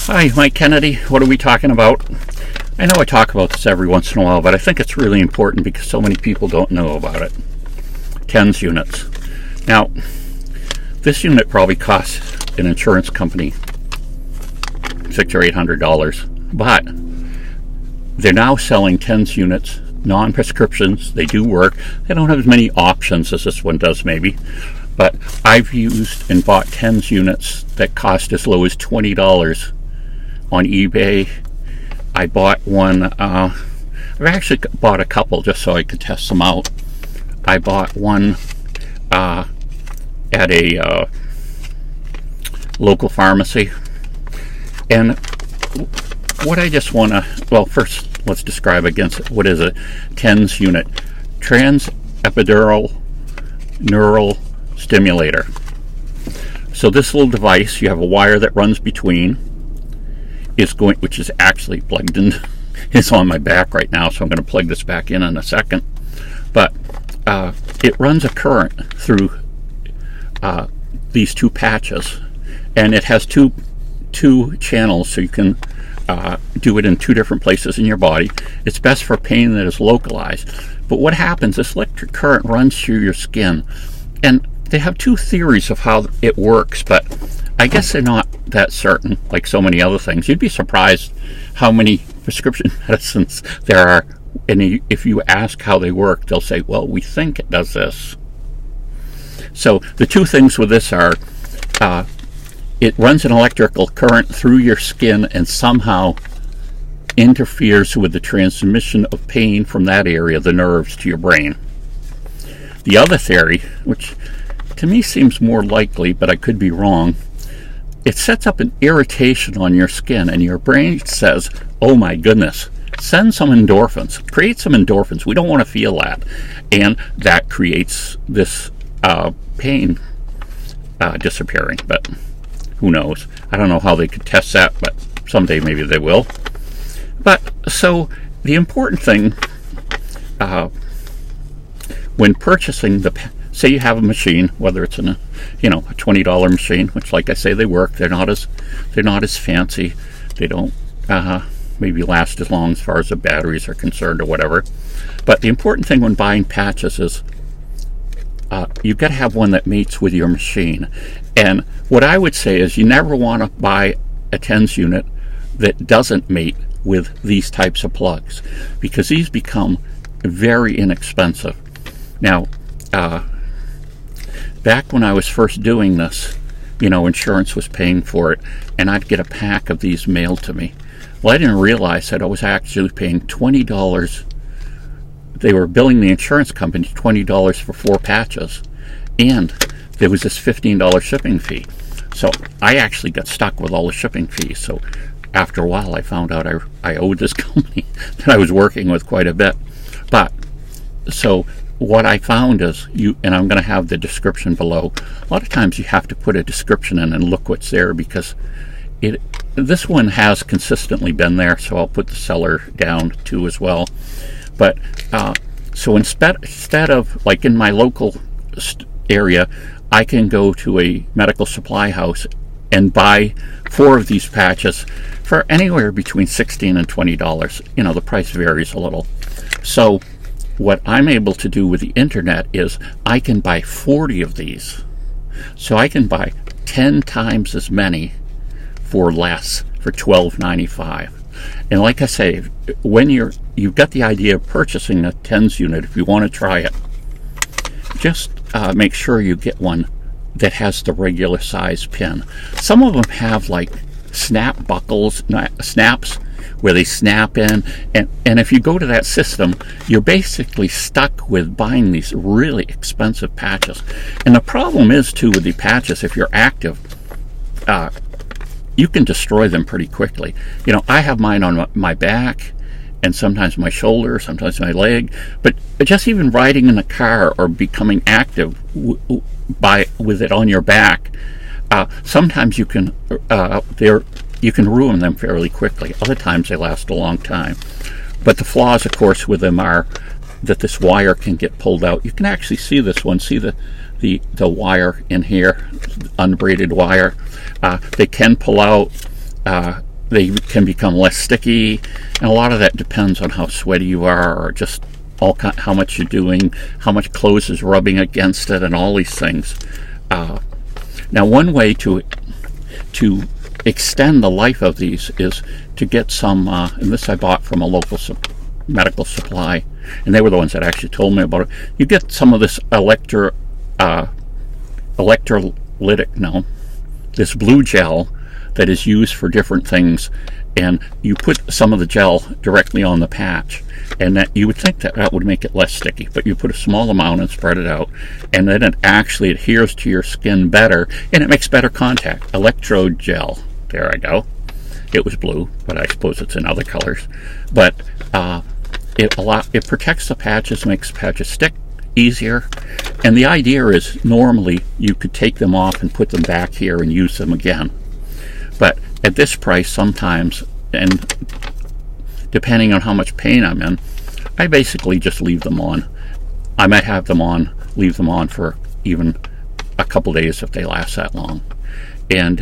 Hi, Mike Kennedy. What are we talking about? I know I talk about this every once in a while, but I think it's really important because so many people don't know about it. TENS units. Now, this unit probably costs an insurance company $600 or $800, but they're now selling TENS units, non-prescriptions. They do work. They don't have as many options as this one does, maybe. But I've used and bought TENS units that cost as low as $20 on eBay. I bought one, I've actually bought a couple just so I could test them out. I bought one at a local pharmacy. And what I just want to, well, first let's describe against what is a TENS unit. Transepidural neural stimulator. So this little device, you have a wire that runs between, which is actually plugged in. It's on my back right now, so I'm going to plug this back in a second. But it runs a current through these two patches, and it has two channels, so you can do it in two different places in your body. It's best for pain that is localized. But what happens, this electric current runs through your skin, and they have two theories of how it works, but I guess they're not that certain, like so many other things. You'd be surprised how many prescription medicines there are, and if you ask how they work, they'll say, well, we think it does this. So the two things with this are, it runs an electrical current through your skin and somehow interferes with the transmission of pain from that area, the nerves, to your brain. The other theory, which to me seems more likely, but I could be wrong, it sets up an irritation on your skin, and your brain says, oh my goodness, send some endorphins, create some endorphins. We don't want to feel that. And that creates this pain disappearing, but who knows? I don't know how they could test that, but someday maybe they will. But so the important thing when purchasing say you have a machine, whether it's a $20 machine, which, like I say, they work. They're not as fancy. They don't maybe last as long as far as the batteries are concerned or whatever. But the important thing when buying patches is you've got to have one that mates with your machine. And what I would say is you never want to buy a TENS unit that doesn't mate with these types of plugs, because these become very inexpensive. Now, back when I was first doing this, insurance was paying for it, and I'd get a pack of these mailed to me. Well, I didn't realize that I was actually paying $20. They were billing the insurance company $20 for 4 patches, and there was this $15 shipping fee. So I actually got stuck with all the shipping fees. So after a while, I found out I owed this company that I was working with quite a bit. But so what I found is, and I'm going to have the description below. A lot of times you have to put a description in and look what's there, because this one has consistently been there, so I'll put the seller down too as well. But so instead of, like in my local area, I can go to a medical supply house and buy 4 of these patches for anywhere between $16 and $20. The price varies a little. So what I'm able to do with the internet is I can buy 40 of these. So I can buy 10 times as many for less, for $12.95. And like I say, when you've got the idea of purchasing a TENS unit, if you want to try it, just make sure you get one that has the regular size pin. Some of them have like snap buckles, snaps, where they snap in, and if you go to that system, you're basically stuck with buying these really expensive patches. And the problem is too with the patches, if you're active, you can destroy them pretty quickly. I have mine on my back, and sometimes my shoulder, sometimes my leg, but just even riding in a car or becoming active with it on your back, sometimes you can ruin them fairly quickly. Other times they last a long time. But the flaws, of course, with them are that this wire can get pulled out. You can actually see this one. See the wire in here, unbraided wire. They can pull out. they can become less sticky, and a lot of that depends on how sweaty you are, or just how much you're doing, how much clothes is rubbing against it, and all these things. Now, one way to extend the life of these is to get some, and this I bought from a local medical supply, and they were the ones that actually told me about it. You get some of this this blue gel that is used for different things, and you put some of the gel directly on the patch, and that you would think that would make it less sticky, but you put a small amount and spread it out, and then it actually adheres to your skin better, and it makes better contact. Electrode gel, there I go. It was blue, but I suppose it's in other colors. But it protects the patches, makes the patches stick easier, and the idea is normally you could take them off and put them back here and use them again. But at this price, sometimes, and depending on how much pain I'm in, I basically just leave them on. I might have them on, leave them on for even a couple days if they last that long. And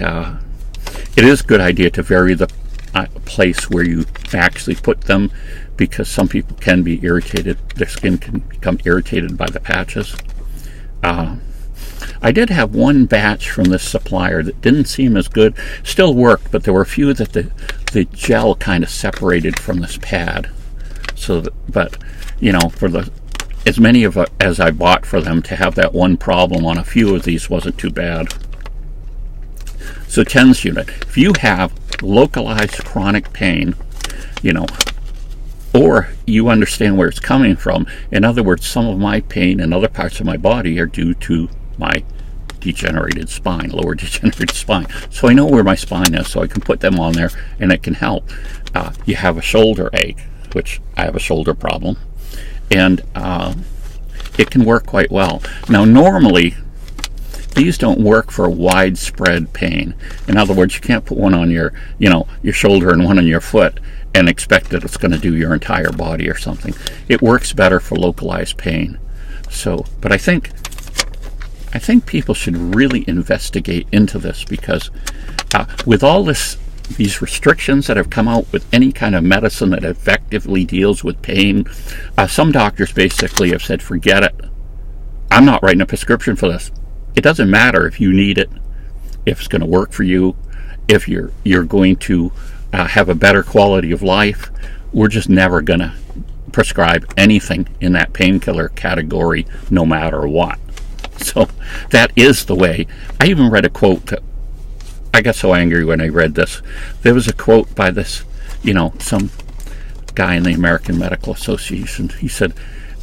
it is a good idea to vary the place where you actually put them, because some people can be irritated. Their skin can become irritated by the patches. I did have one batch from this supplier that didn't seem as good. Still worked, but there were a few that the gel kind of separated from this pad. So, but you know, for as many as I bought for them, to have that one problem on a few of these wasn't too bad. So TENS unit, if you have localized chronic pain, you know, or you understand where it's coming from. In other words, some of my pain in other parts of my body are due to my degenerated spine, lower degenerated spine. So I know where my spine is, so I can put them on there, and it can help. You have a shoulder ache, which I have a shoulder problem, and it can work quite well. Now, normally, these don't work for widespread pain. In other words, you can't put one on your shoulder and one on your foot and expect that it's going to do your entire body or something. It works better for localized pain. So, but I think people should really investigate into this, because with all these restrictions that have come out with any kind of medicine that effectively deals with pain, some doctors basically have said, forget it. I'm not writing a prescription for this. It doesn't matter if you need it, if it's going to work for you, if you're going to have a better quality of life. We're just never going to prescribe anything in that painkiller category, no matter what. So that is the way. I even read a quote that I got so angry when I read this. There was a quote by this, some guy in the American Medical Association. He said,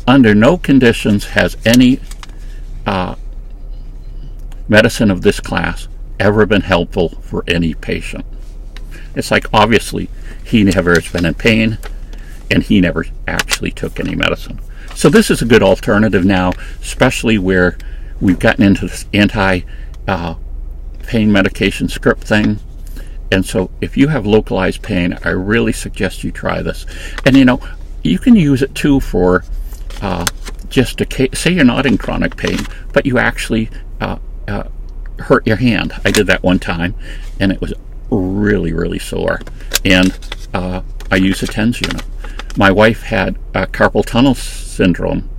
under no conditions has any medicine of this class ever been helpful for any patient. It's like, obviously, he never has been in pain, and he never actually took any medicine. So this is a good alternative now, especially where we've gotten into this anti-pain medication script thing. And so if you have localized pain, I really suggest you try this. And you can use it too for just to say you're not in chronic pain, but you actually hurt your hand. I did that one time, and it was really, really sore. And I used a TENS unit. My wife had a carpal tunnel syndrome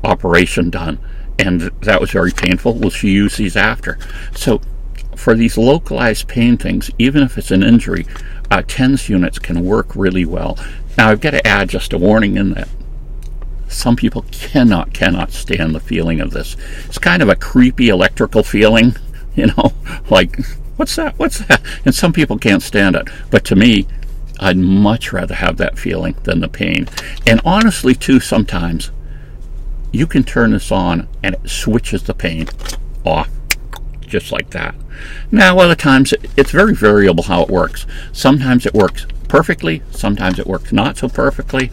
operation done, and that was very painful. Well, she used these after. So for these localized pain things, even if it's an injury, TENS units can work really well. Now, I've got to add just a warning in that some people cannot stand the feeling of this. It's kind of a creepy electrical feeling, like, what's that? And some people can't stand it. But to me, I'd much rather have that feeling than the pain. And honestly, too, sometimes you can turn this on and it switches the pain off, just like that. Now, other times, it's very variable how it works. Sometimes it works perfectly, sometimes it works not so perfectly,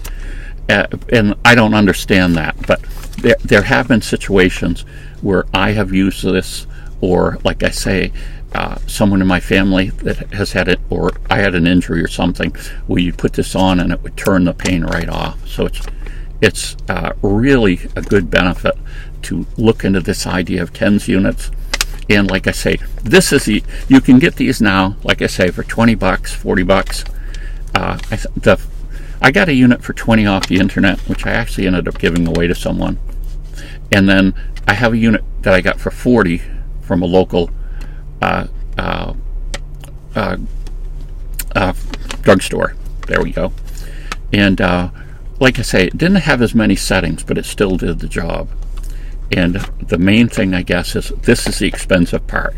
and I don't understand that. But there have been situations where I have used this, or, like I say, someone in my family that has had it, or I had an injury or something, where you put this on and it would turn the pain right off. So it's really a good benefit to look into this idea of TENS units. And like I say, this is you can get these now, like I say, for $20, $40. I got a unit for $20 off the internet, which I actually ended up giving away to someone. And then I have a unit that I got for $40 from a local drugstore. There we go. And like I say, it didn't have as many settings, but it still did the job. And the main thing, I guess, is this is the expensive part.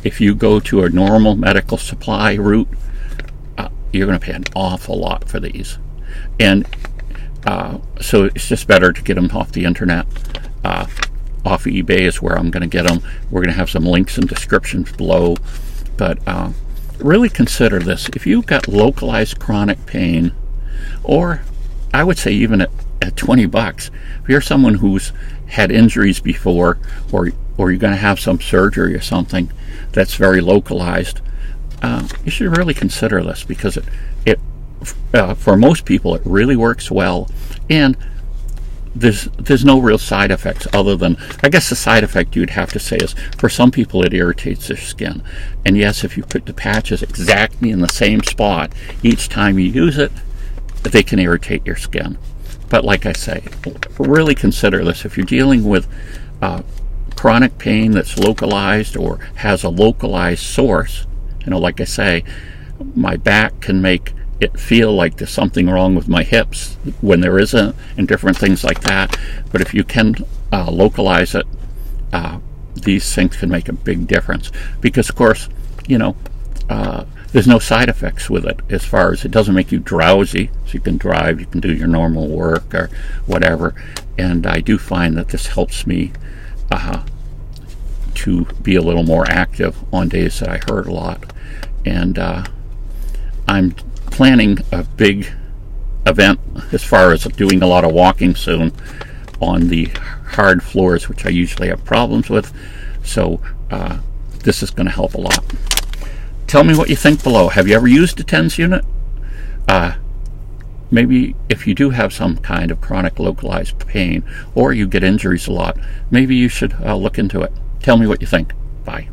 If you go to a normal medical supply route, you're going to pay an awful lot for these. And so it's just better to get them off the internet. Off of eBay is where I'm going to get them. We're going to have some links and descriptions below. But really consider this. If you've got localized chronic pain, or I would say even at $20, if you're someone who's had injuries before, or you're going to have some surgery or something that's very localized, you should really consider this, because it for most people it really works well, and there's no real side effects other than, I guess the side effect you'd have to say is, for some people it irritates their skin. And yes, if you put the patches exactly in the same spot each time you use it, they can irritate your skin. But like I say, really consider this. If you're dealing with chronic pain that's localized or has a localized source, like I say, my back can make it feel like there's something wrong with my hips when there isn't, and different things like that. But if you can localize it, these things can make a big difference. Because, of course, there's no side effects with it, as far as it doesn't make you drowsy, so you can drive, you can do your normal work or whatever. And I do find that this helps me to be a little more active on days that I hurt a lot. And I'm planning a big event as far as doing a lot of walking soon on the hard floors, which I usually have problems with. So this is going to help a lot. Tell me what you think below. Have you ever used a TENS unit? Maybe if you do have some kind of chronic localized pain, or you get injuries a lot, maybe you should look into it. Tell me what you think. Bye.